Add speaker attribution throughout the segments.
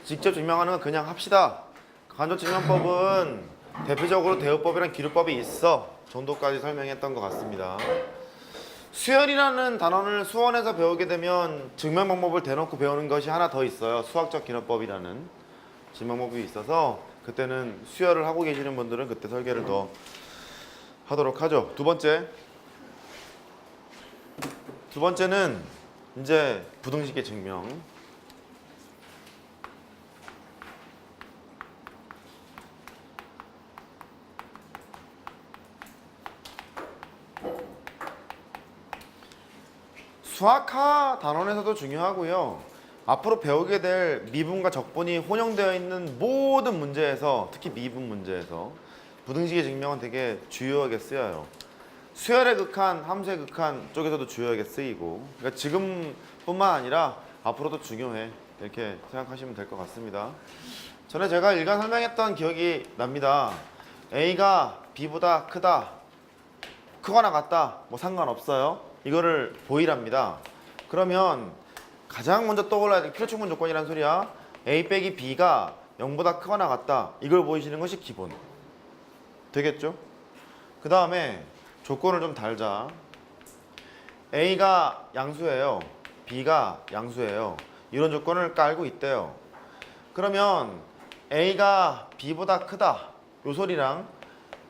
Speaker 1: 직접 증명하는 건 그냥 합시다. 간접증명법은 대표적으로 대우법이랑 기류법이 있어 정도까지 설명했던 것 같습니다. 수열이라는 단원을 수원에서 배우게 되면 증명 방법을 대놓고 배우는 것이 하나 더 있어요. 수학적 기능법이라는 증명 방법이 있어서 그때는 수열을 하고 계시는 분들은 그때 설계를 더 하도록 하죠. 두 번째는 이제 부등식의 증명. 수학하 단원에서도 중요하고요. 앞으로 배우게 될 미분과 적분이 혼용되어 있는 모든 문제에서, 특히 미분 문제에서 부등식의 증명은 되게 주요하게 쓰여요. 수열의 극한, 함수의 극한 쪽에서도 주요하게 쓰이고, 그러니까 지금뿐만 아니라 앞으로도 중요해. 이렇게 생각하시면 될 것 같습니다. 전에 제가 일간 설명했던 기억이 납니다. A가 B보다 크다, 크거나 같다, 뭐 상관없어요. 이거를 보이랍니다. 그러면 가장 먼저 떠올라야 될 필요충분 조건이란 소리야. A 빼기 B가 0보다 크거나 같다. 이걸 보이시는 것이 기본. 되겠죠? 그 다음에 조건을 좀 달자. A가 양수예요. B가 양수예요. 이런 조건을 깔고 있대요. 그러면 A가 B보다 크다. 요 소리랑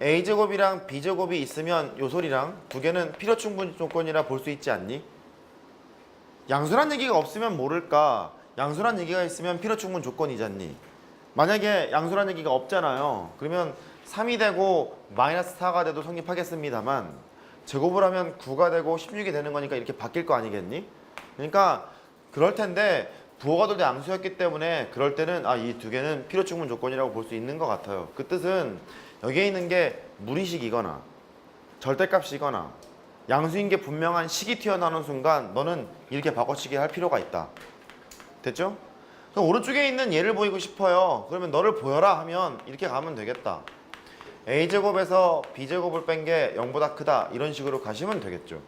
Speaker 1: A제곱이랑 B제곱이 있으면 요 소리랑 두 개는 필요충분 조건이라 볼 수 있지 않니? 양수란 얘기가 없으면 모를까? 양수란 얘기가 있으면 필요충분 조건이잖니? 만약에 양수란 얘기가 없잖아요. 그러면 3이 되고 마이너스 4가 돼도 성립하겠습니다만 제곱을 하면 9가 되고 16이 되는 거니까 이렇게 바뀔 거 아니겠니? 그러니까 그럴 텐데 부호가 둘 다 양수였기 때문에 그럴 때는 이 두 개는 필요충분 조건이라고 볼 수 있는 것 같아요. 그 뜻은 여기에 있는 게 무리식이거나 절대값이거나 양수인 게 분명한 식이 튀어나오는 순간 너는 이렇게 바꿔치기 할 필요가 있다. 됐죠? 그럼 오른쪽에 있는 얘를 보이고 싶어요. 그러면 너를 보여라 하면 이렇게 가면 되겠다. A제곱에서 B제곱을 뺀 게 0보다 크다. 이런 식으로 가시면 되겠죠.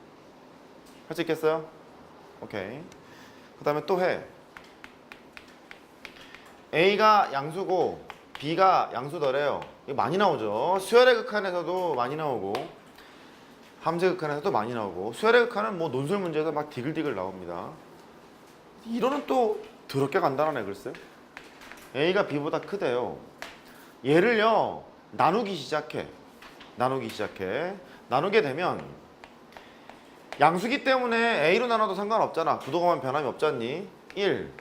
Speaker 1: 할 수 있겠어요? 오케이. 그 다음에 또 해. A가 양수고 B가 양수더래요. 이거 많이 나오죠. 수열의 극한에서도 많이 나오고 함수의 극한에서도 많이 나오고 수열의 극한은 뭐 논술 문제에서 막 디글디글 나옵니다. 이론은 또 더럽게 간단하네 글쎄. A가 B보다 크대요. 얘를요 나누기 시작해. 나누게 되면 양수기 때문에 A로 나눠도 상관없잖아. 부도가만 변함이 없잖니. 1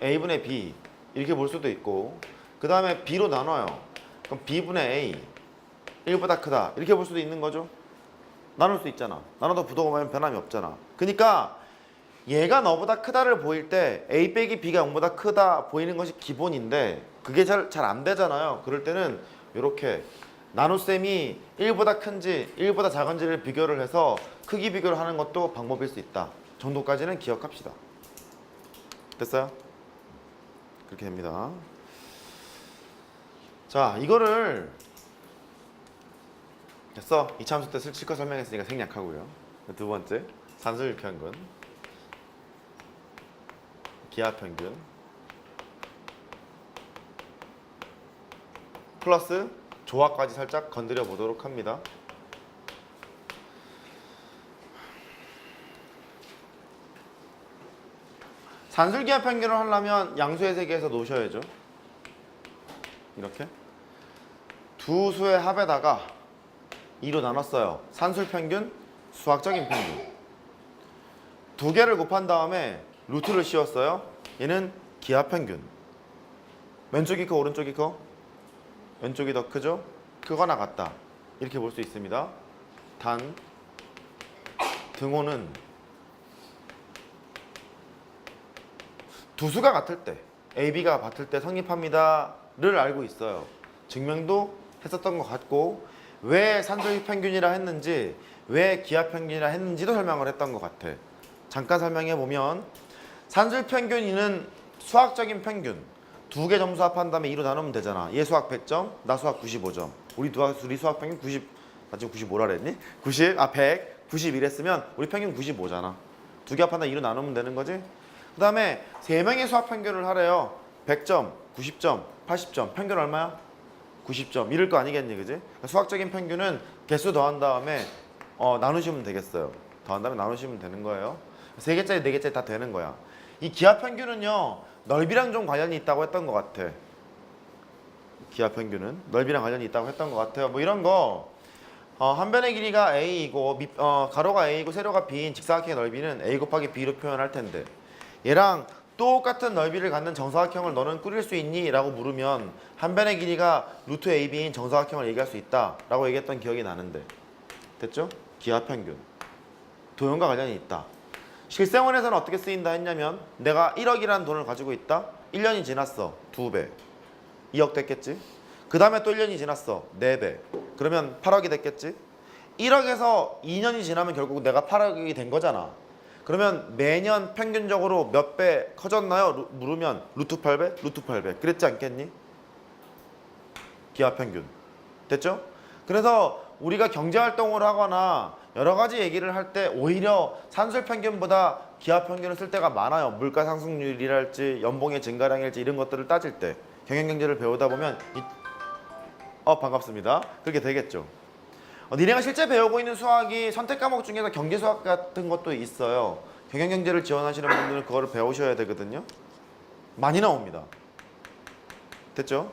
Speaker 1: A분의 B 이렇게 볼 수도 있고 그 다음에 B로 나눠요. 그럼 B분의 A 1보다 크다 이렇게 볼 수도 있는 거죠. 나눌 수 있잖아. 나눠도 부도가면 변함이 없잖아. 그러니까 얘가 너보다 크다를 보일 때 A 빼기 B가 0보다 크다 보이는 것이 기본인데 그게 잘 안 되잖아요. 그럴 때는 이렇게 나눗셈이 1보다 큰지 1보다 작은지를 비교를 해서 크기 비교를 하는 것도 방법일 수 있다. 정도까지는 기억합시다. 됐어요? 그렇게 됩니다. 자, 이거를 됐어. 이차함수 때 실컷 설명했으니까 생략하고요. 두 번째, 산술평균, 기하평균 플러스 조화까지 살짝 건드려 보도록 합니다. 산술기하평균을 하려면 양수의 세계에서 놓으셔야죠. 이렇게 두 수의 합에다가 2로 나눴어요. 산술평균, 수학적인 평균. 두 개를 곱한 다음에 루트를 씌웠어요. 얘는 기하평균. 왼쪽이 커, 오른쪽이 커? 왼쪽이 더 크죠? 크거나 같다. 이렇게 볼 수 있습니다. 단 등호는 두 수가 같을 때 AB가 같을 때 성립합니다를 알고 있어요. 증명도 했었던 것 같고 왜 산술평균이라 했는지 왜 기하평균이라 했는지도 설명을 했던 것 같아. 잠깐 설명해 보면 산술평균이는 수학적인 평균 두 개 점수 합한 다음에 2로 나누면 되잖아. 얘 수학 100점, 나 수학 95점. 우리 수학 평균 90, 나 지금 95라 그랬니? 90, 100, 91 했으면 우리 평균 95잖아. 두 개 합한 다음에 2로 나누면 되는 거지? 그 다음에 3명의 수학 평균을 하래요. 100점, 90점, 80점. 평균 얼마야? 90점. 이럴 거 아니겠니, 그지? 수학적인 평균은 개수 더한 다음에 나누시면 되겠어요. 더한 다음에 나누시면 되는 거예요. 3개짜리, 4개짜리 다 되는 거야. 이 기하 평균은요, 넓이랑 좀 관련이 있다고 했던 것 같아. 기하 평균은 넓이랑 관련이 있다고 했던 것 같아요. 뭐 이런 거, 한 변의 길이가 a이고 가로가 a이고 세로가 b인 직사각형의 넓이는 a 곱하기 b로 표현할 텐데, 얘랑 똑같은 넓이를 갖는 정사각형을 너는 꾸릴 수 있니? 라고 물으면 한 변의 길이가 루트 ab인 정사각형을 얘기할 수 있다 라고 얘기했던 기억이 나는데, 됐죠? 기하 평균 도형과 관련이 있다. 실생활에서는 어떻게 쓰인다 했냐면, 내가 1억이라는 돈을 가지고 있다. 1년이 지났어. 2배. 2억 됐겠지? 그 다음에 또 1년이 지났어. 4배. 그러면 8억이 됐겠지? 1억에서 2년이 지나면 결국 내가 8억이 된 거잖아. 그러면 매년 평균적으로 몇 배 커졌나요? 물으면 루트 8배? 루트 8배. 그랬지 않겠니? 기하 평균. 됐죠? 그래서 우리가 경제활동을 하거나 여러 가지 얘기를 할 때 오히려 산술 평균보다 기하 평균을 쓸 때가 많아요. 물가 상승률이랄지 연봉의 증가량일지 이런 것들을 따질 때 경영경제를 배우다 보면 반갑습니다. 그렇게 되겠죠. 니네가 실제 배우고 있는 수학이 선택 과목 중에서 경제수학 같은 것도 있어요. 경영경제를 지원하시는 분들은 그거를 배우셔야 되거든요. 많이 나옵니다. 됐죠?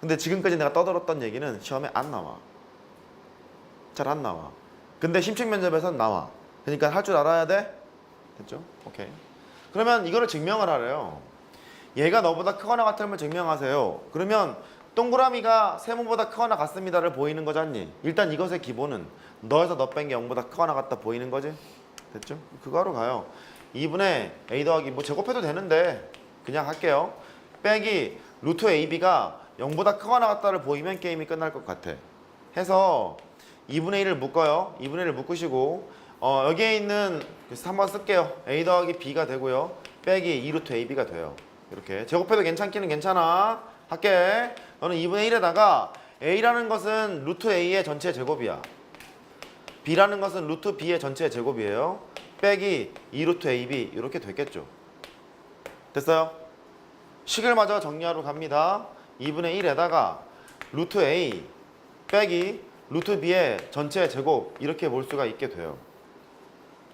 Speaker 1: 근데 지금까지 내가 떠들었던 얘기는 시험에 안 나와. 잘 안 나와. 근데 심층 면접에서는 나와. 그러니까 할 줄 알아야 돼? 됐죠? 오케이. 그러면 이거를 증명을 하래요. 얘가 너보다 크거나 같음을 증명하세요. 그러면 동그라미가 세모보다 크거나 같습니다를 보이는 거잖니. 일단 이것의 기본은 너에서 너 뺀 게 0보다 크거나 같다 보이는 거지. 됐죠? 그거로 가요. 2분의 a 더하기 뭐 제곱해도 되는데 그냥 할게요. 빼기 루트 ab가 0보다 크거나 같다를 보이면 게임이 끝날 것 같아. 해서 2분의 1을 묶어요. 2분의 1을 묶으시고 여기에 있는 그래서 한번 쓸게요. a 더하기 b가 되고요. 빼기 2루트 ab가 돼요. 이렇게 제곱해도 괜찮기는 괜찮아. 할게. 너는 2분의 1에다가 a라는 것은 루트 a의 전체 제곱이야. b라는 것은 루트 b의 전체 제곱이에요. 빼기 2루트 ab 이렇게 됐겠죠. 됐어요? 식을 마저 정리하러 갑니다. 2분의 1에다가 루트 a 빼기 루트 b의 전체 제곱 이렇게 볼 수가 있게 돼요.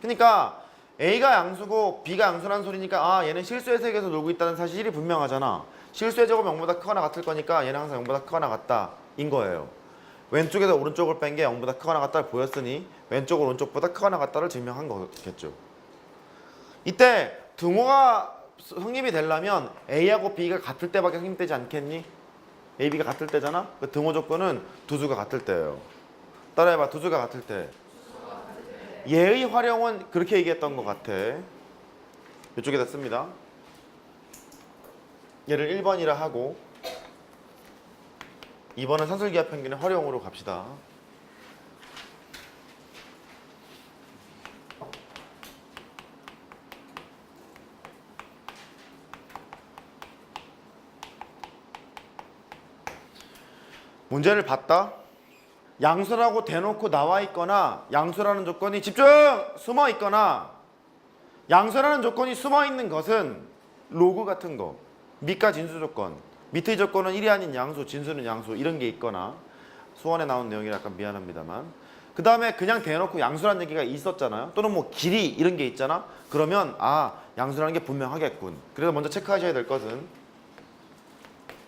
Speaker 1: 그러니까 a가 양수고 b가 양수라는 소리니까 얘는 실수의 세계에서 놀고 있다는 사실이 분명하잖아. 실수의 제곱 0보다 크거나 같을 거니까 얘는 항상 0보다 크거나 같다 인 거예요. 왼쪽에서 오른쪽을 뺀 게 0보다 크거나 같다를 보였으니 왼쪽 오른쪽보다 크거나 같다를 증명한 거겠죠. 이때 등호가 성립이 되려면 a하고 b가 같을 때밖에 성립되지 않겠니? a, b가 같을 때잖아? 그 등호 조건은 두 수가 같을 때예요. 따라해봐. 두 수가 같을 때. 얘의 활용은 그렇게 얘기했던 것 같아. 이쪽에다 씁니다. 얘를 1번이라 하고 2번은 산술기하 평균의 활용으로 갑시다. 문제를 봤다. 양수라고 대놓고 나와 있거나 양수라는 조건이 집중! 숨어 있거나 양수라는 조건이 숨어 있는 것은 로그 같은 거, 밑과 진수 조건, 밑의 조건은 1이 아닌 양수, 진수는 양수 이런 게 있거나 수원에 나온 내용이라 약간 미안합니다만 그 다음에 그냥 대놓고 양수라는 얘기가 있었잖아요. 또는 뭐 길이 이런 게 있잖아. 그러면 양수라는 게 분명하겠군. 그래서 먼저 체크하셔야 될 것은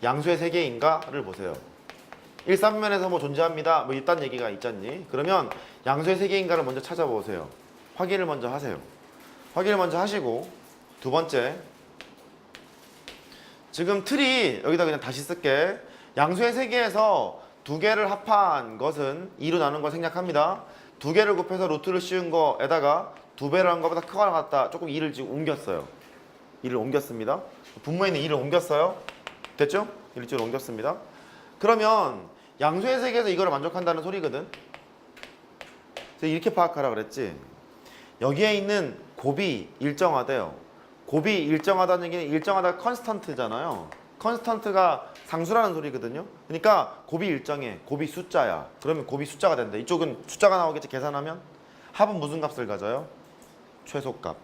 Speaker 1: 양수의 세계인가를 보세요. 1, 3면에서 뭐 존재합니다. 뭐 이딴 얘기가 있잖니. 그러면 양수의 세계인가를 먼저 찾아보세요. 확인을 먼저 하세요. 확인을 먼저 하시고 두 번째 지금 틀이 여기다 그냥 다시 쓸게. 양수의 세계에서 두 개를 합한 것은 2로 나눈 걸 생략합니다. 두 개를 곱해서 루트를 씌운 거에다가 두 배를 한 것보다 크거나 같다. 조금 2를 지금 옮겼어요. 2를 옮겼습니다. 분모에 있는 2를 옮겼어요. 됐죠? 1을 지금 옮겼습니다. 그러면 양수의 세계에서 이거를 만족한다는 소리거든. 그래서 이렇게 파악하라 그랬지. 여기에 있는 곱이 일정하대요. 곱이 일정하다는 얘기는 일정하다 컨스턴트잖아요. 컨스턴트가 상수라는 소리거든요. 그러니까 곱이 일정해. 곱이 숫자야. 그러면 곱이 숫자가 된다. 이쪽은 숫자가 나오겠지. 계산하면 합은 무슨 값을 가져요? 최소값.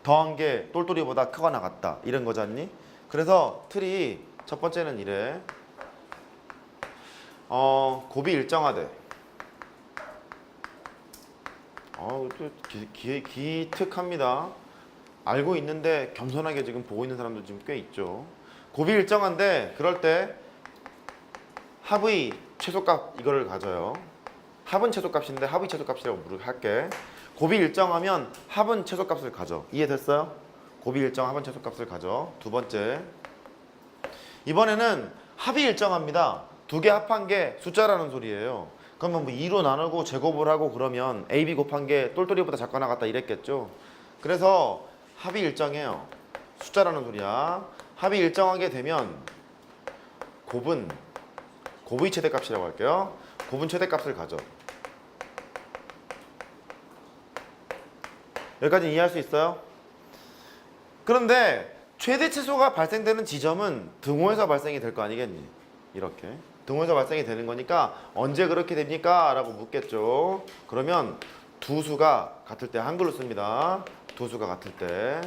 Speaker 1: 더한 게 똘똘이보다 크거나 같다 이런 거잖니? 그래서 틀이 첫 번째는 이래. 곱이 일정하대. 또 기특합니다. 알고 있는데 겸손하게 지금 보고 있는 사람도 지금 꽤 있죠. 곱이 일정한데 그럴 때 합의 최소값 이거를 가져요. 합은 최소값인데 합의 최소값이라고 할게. 곱이 일정하면 합은 최소값을 가져. 이해됐어요? 곱이 일정 합은 최소값을 가져. 두 번째. 이번에는 합이 일정합니다. 두 개 합한 게 숫자라는 소리예요. 그러면 뭐 2로 나누고 제곱을 하고 그러면 AB 곱한 게 똘똘이보다 작거나 같다 이랬겠죠. 그래서 합이 일정해요. 숫자라는 소리야. 합이 일정하게 되면 곱의 최대값이라고 할게요. 곱은 최대값을 가져. 여기까지 이해할 수 있어요? 그런데 최대 최소가 발생되는 지점은 등호에서 발생이 될 거 아니겠니? 이렇게 등호에서 발생이 되는 거니까 언제 그렇게 됩니까? 라고 묻겠죠. 그러면 두 수가 같을 때 한글로 씁니다. 두 수가 같을 때.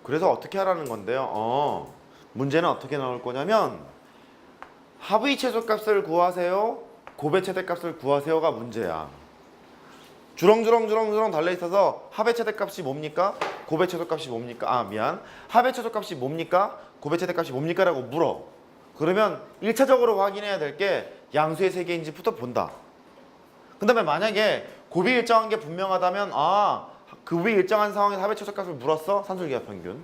Speaker 1: 그래서 어떻게 하라는 건데요? 문제는 어떻게 나올 거냐면 합의 최소값을 구하세요. 곱의 최대값을 구하세요가 문제야. 주렁주렁 달려있어서 합의 최대값이 뭡니까? 곱의 최소값이 뭡니까? 합의 최소값이 뭡니까? 곱의 최대값이 뭡니까? 라고 물어. 그러면 1차적으로 확인해야 될 게 양수의 세개인지부터 본다. 그 다음에 만약에 곱이 일정한 게 분명하다면 그 곱이 일정한 상황에서 합의 최소값을 물었어? 산술기하평균.